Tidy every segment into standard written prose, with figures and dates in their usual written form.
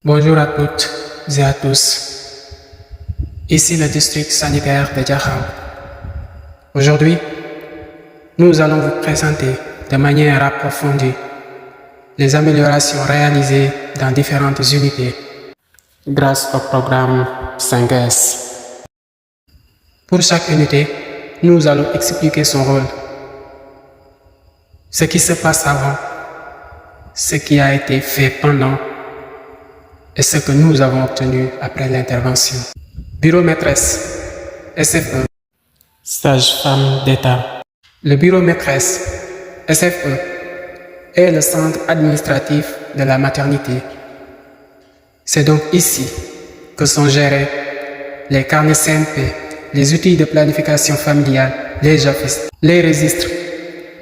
Bonjour à toutes et à tous. Ici le district sanitaire de Diakhao. Aujourd'hui, nous allons vous présenter de manière approfondie les améliorations réalisées dans différentes unités grâce au programme 5S. Pour chaque unité, nous allons expliquer son rôle, ce qui se passe avant, ce qui a été fait pendant et ce que nous avons obtenu après l'intervention. Bureau maîtresse, SFE, sage-femme d'État. Le bureau maîtresse, SFE, est le centre administratif de la maternité. C'est donc ici que sont gérés les carnets CMP, les outils de planification familiale, les JAFIS, les registres,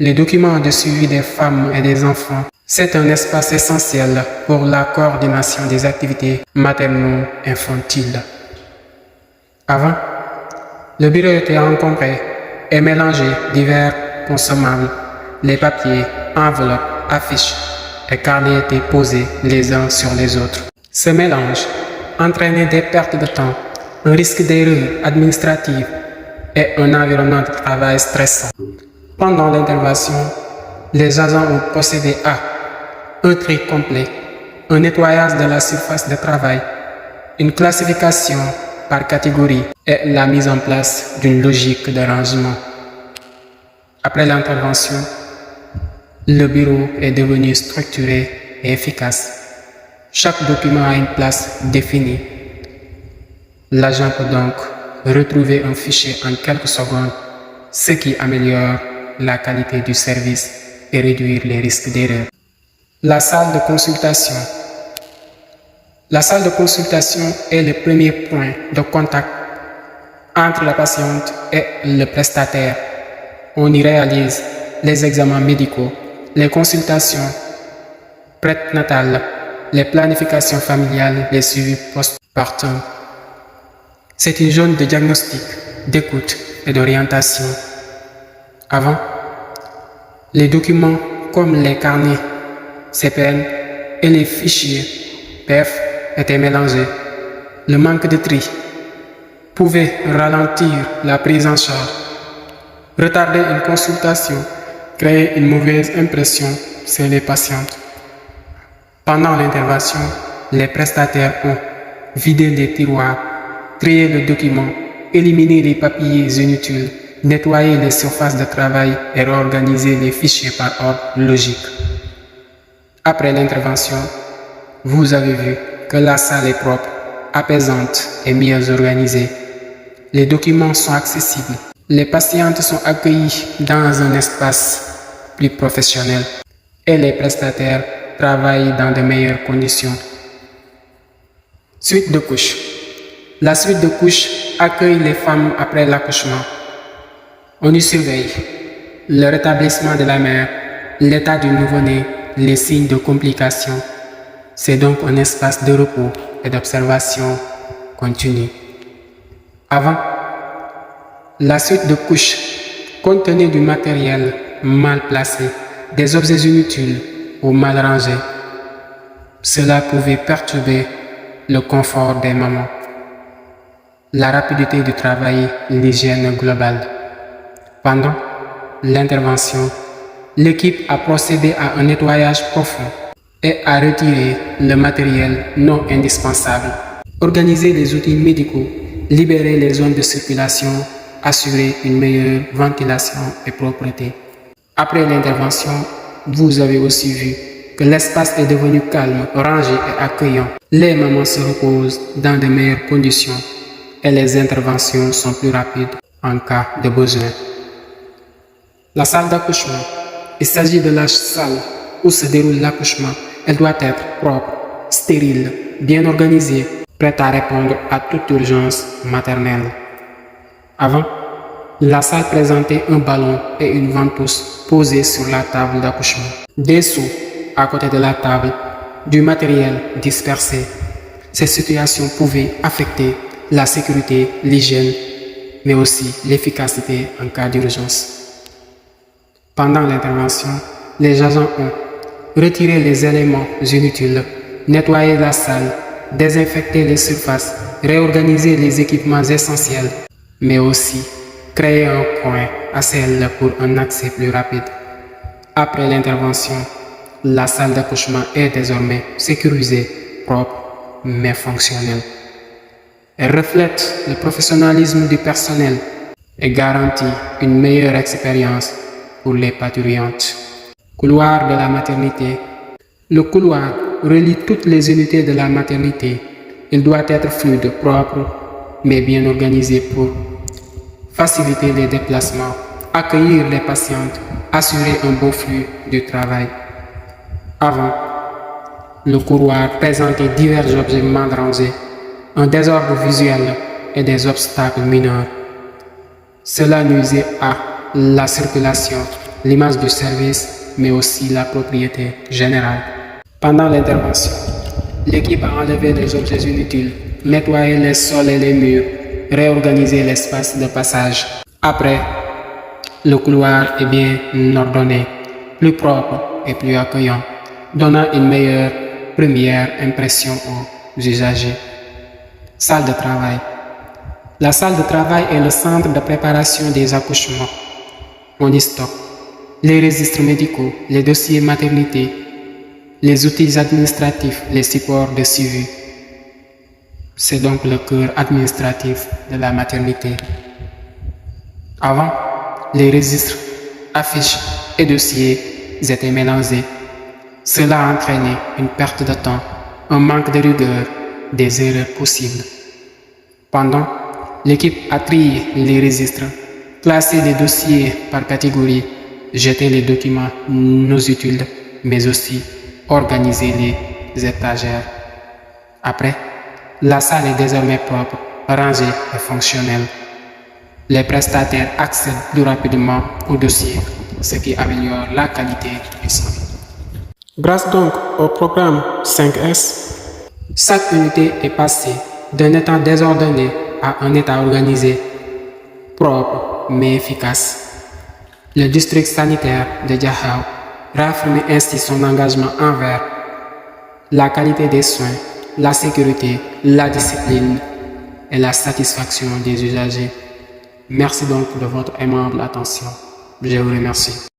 les documents de suivi des femmes et des enfants. C'est un espace essentiel pour la coordination des activités materno-infantiles. Avant, le bureau était encombré et mélangé divers consommables. Les papiers, enveloppes, affiches et carnets étaient posés les uns sur les autres. Ce mélange entraînait des pertes de temps, un risque d'erreur administrative et un environnement de travail stressant. Pendant l'intervention, les agents ont procédé à un tri complet, un nettoyage de la surface de travail, une classification par catégorie et la mise en place d'une logique de rangement. Après l'intervention, le bureau est devenu structuré et efficace. Chaque document a une place définie. L'agent peut donc retrouver un fichier en quelques secondes, ce qui améliore la qualité du service et réduire les risques d'erreur. La salle de consultation. La salle de consultation est le premier point de contact entre la patiente et le prestataire. On y réalise les examens médicaux, les consultations prénatales, les planifications familiales, les suivis post-partum. C'est une zone de diagnostic, d'écoute et d'orientation. Avant, les documents comme les carnets CPN et les fichiers PF étaient mélangés. Le manque de tri pouvait ralentir la prise en charge, retarder une consultation, créer une mauvaise impression chez les patientes. Pendant l'intervention, les prestataires ont vidé les tiroirs, trié le document, éliminé les papiers inutiles, nettoyé les surfaces de travail et réorganisé les fichiers par ordre logique. Après l'intervention, vous avez vu que la salle est propre, apaisante et mieux organisée. Les documents sont accessibles. Les patientes sont accueillies dans un espace plus professionnel et les prestataires travaillent dans de meilleures conditions. Suite de couches. La suite de couches accueille les femmes après l'accouchement. On y surveille le rétablissement de la mère, l'état du nouveau-né, les signes de complications. C'est donc un espace de repos et d'observation continue. Avant, la suite de couches contenait du matériel mal placé, des objets inutiles ou mal rangés. Cela pouvait perturber le confort des mamans, la rapidité du travail et l'hygiène globale. Pendant l'intervention, l'équipe a procédé à un nettoyage profond et a retiré le matériel non indispensable, organisé les outils médicaux, libéré les zones de circulation, assuré une meilleure ventilation et propreté. Après l'intervention, vous avez aussi vu que l'espace est devenu calme, rangé et accueillant. Les mamans se reposent dans de meilleures conditions et les interventions sont plus rapides en cas de besoin. La salle d'accouchement. Il s'agit de la salle où se déroule l'accouchement. Elle doit être propre, stérile, bien organisée, prête à répondre à toute urgence maternelle. Avant, la salle présentait un ballon et une ventouse posés sur la table d'accouchement. Des seaux à côté de la table, du matériel dispersé. Ces situations pouvaient affecter la sécurité, l'hygiène, mais aussi l'efficacité en cas d'urgence. Pendant l'intervention, les agents ont retiré les éléments inutiles, nettoyé la salle désinfecter les surfaces, réorganiser les équipements essentiels, mais aussi créer un coin à celle pour un accès plus rapide. Après l'intervention, la salle d'accouchement est désormais sécurisée, propre, mais fonctionnelle. Elle reflète le professionnalisme du personnel et garantit une meilleure expérience pour les parturientes. Couloir de la maternité. Le couloir relie toutes les unités de la maternité. Il doit être fluide, propre, mais bien organisé pour faciliter les déplacements, accueillir les patientes, assurer un bon flux du travail. Avant, le couloir présentait divers objets mal rangés, un désordre visuel et des obstacles mineurs. Cela nuisait à la circulation, l'image du service, mais aussi la propriété générale. Pendant l'intervention, l'équipe a enlevé les objets inutiles, nettoyé les sols et les murs, réorganisé l'espace de passage. Après, le couloir est bien ordonné, plus propre et plus accueillant, donnant une meilleure première impression aux usagers. Salle de travail. La salle de travail est le centre de préparation des accouchements. On y stocke les registres médicaux, les dossiers maternité, les outils administratifs, les supports de suivi. C'est donc le cœur administratif de la maternité. Avant, les registres, affiches et dossiers étaient mélangés. Cela a entraîné une perte de temps, un manque de rigueur, des erreurs possibles. Pendant, l'équipe a trié les registres, classé les dossiers par catégorie, jeté les documents non utiles, mais aussi organisé les étagères. Après, la salle est désormais propre, rangée et fonctionnelle. Les prestataires accèdent plus rapidement aux dossiers, ce qui améliore la qualité du soin. Grâce donc au programme 5S, chaque unité est passée d'un état désordonné à un état organisé, propre mais efficace. Le district sanitaire de Diakhao réaffirme ainsi son engagement envers la qualité des soins, la sécurité, la discipline et la satisfaction des usagers. Merci donc de votre aimable attention. Je vous remercie.